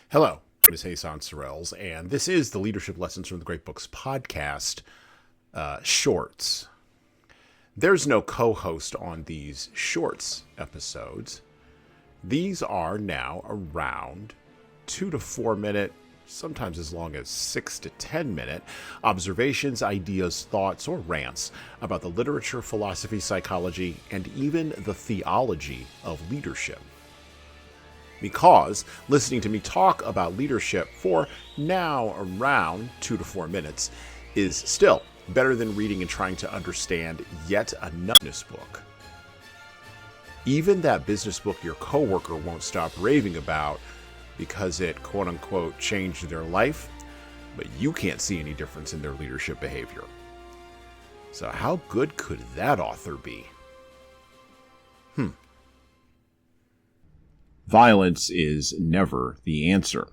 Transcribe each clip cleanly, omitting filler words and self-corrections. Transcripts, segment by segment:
Hello, my name is Hassan Sorrells, and this is the Leadership Lessons from the Great Books podcast shorts. There's no co-host on these shorts episodes. These are now around 2 to 4 minute, sometimes as long as 6 to 10 minute observations, ideas, thoughts, or rants about the literature, philosophy, psychology, and even the theology of leadership. Because listening to me talk about leadership for now around 2 to 4 minutes is still better than reading and trying to understand yet another business book. Even that business book your coworker won't stop raving about because it quote-unquote changed their life, but you can't see any difference in their leadership behavior. So how good could that author be? Violence is never the answer.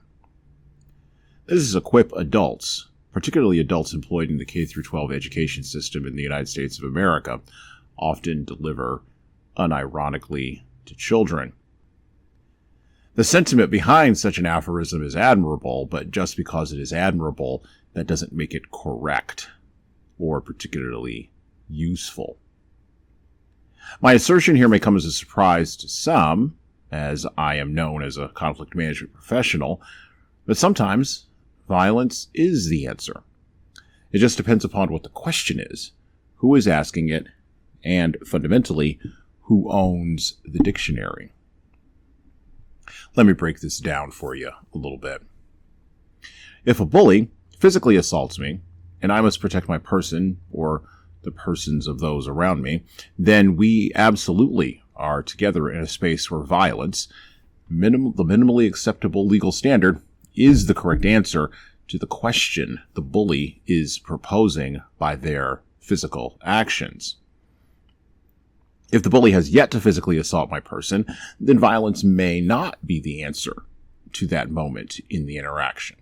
This is a quip adults, particularly adults employed in the K-12 education system in the United States of America, often deliver unironically to children. The sentiment behind such an aphorism is admirable, but just because it is admirable, that doesn't make it correct or particularly useful. My assertion here may come as a surprise to some, as I am known as a conflict management professional, but sometimes violence is the answer. It just depends upon what the question is, who is asking it, and fundamentally, who owns the dictionary. Let me break this down for you a little bit. If a bully physically assaults me, and I must protect my person or the persons of those around me, then we absolutely are together in a space where violence, the minimally acceptable legal standard, is the correct answer to the question the bully is proposing by their physical actions. If the bully has yet to physically assault my person, then violence may not be the answer to that moment in the interaction.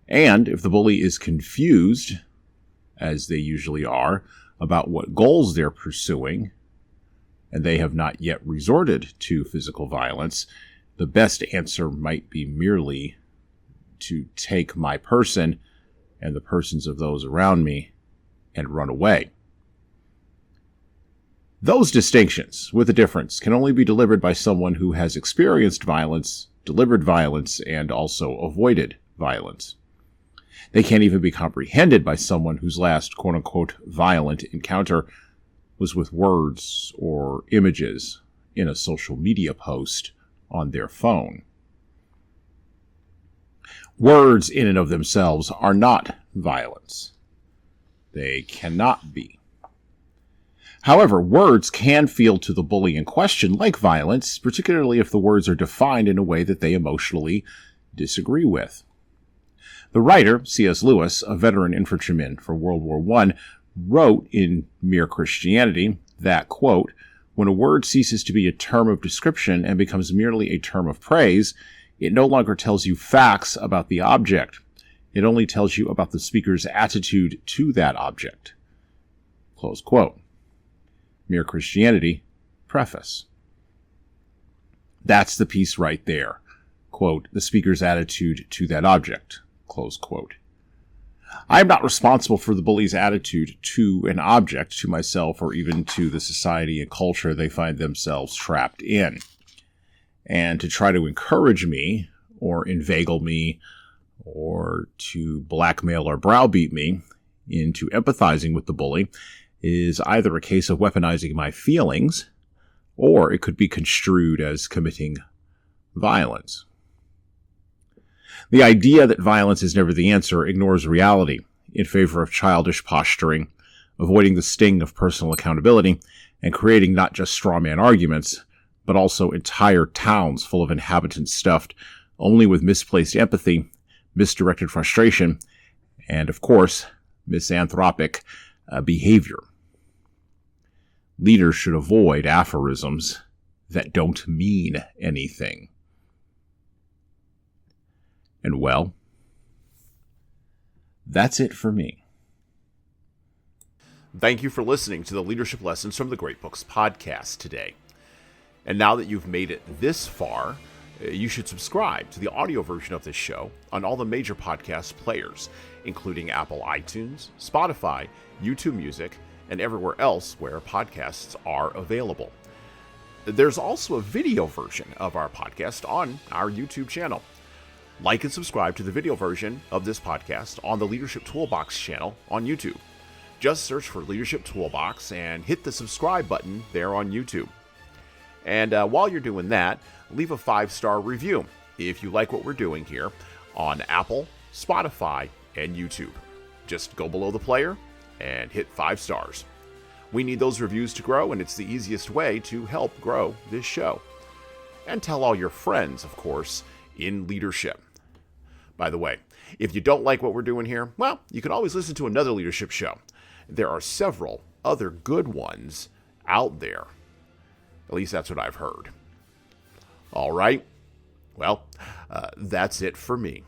And if the bully is confused, as they usually are, about what goals they're pursuing, and they have not yet resorted to physical violence, the best answer might be merely to take my person and the persons of those around me and run away. Those distinctions, with a difference, can only be delivered by someone who has experienced violence, delivered violence, and also avoided violence. They can't even be comprehended by someone whose last quote-unquote violent encounter was with words or images in a social media post on their phone. Words in and of themselves are not violence. They cannot be. However, words can feel to the bully in question like violence, particularly if the words are defined in a way that they emotionally disagree with. The writer, C.S. Lewis, a veteran infantryman for World War I, wrote in Mere Christianity that, quote, "When a word ceases to be a term of description and becomes merely a term of praise, it no longer tells you facts about the object. It only tells you about the speaker's attitude to that object." Close quote. Mere Christianity, preface. That's the piece right there. Quote, "the speaker's attitude to that object." Close quote. I am not responsible for the bully's attitude to an object, to myself, or even to the society and culture they find themselves trapped in. And to try to encourage me, or inveigle me, or to blackmail or browbeat me into empathizing with the bully is either a case of weaponizing my feelings, or it could be construed as committing violence. The idea that violence is never the answer ignores reality in favor of childish posturing, avoiding the sting of personal accountability, and creating not just straw man arguments, but also entire towns full of inhabitants stuffed only with misplaced empathy, misdirected frustration, and, of course, misanthropic behavior. Leaders should avoid aphorisms that don't mean anything. And well, that's it for me. Thank you for listening to the Leadership Lessons from the Great Books podcast today. And now that you've made it this far, You should subscribe to the audio version of this show on all the major podcast players, including Apple iTunes, Spotify, YouTube Music, and everywhere else where podcasts are available. There's also a video version of our podcast on our YouTube channel. Like and subscribe to the video version of this podcast on the Leadership Toolbox channel on YouTube. Just search for Leadership Toolbox and hit the subscribe button there on YouTube. And while you're doing that, leave a 5-star review if you like what we're doing here on Apple, Spotify, and YouTube. Just go below the player and hit 5 stars. We need those reviews to grow, and it's the easiest way to help grow this show. And tell all your friends, of course, in leadership. By the way, if you don't like what we're doing here, well, you can always listen to another leadership show. There are several other good ones out there. At least that's what I've heard. All right. Well, that's it for me.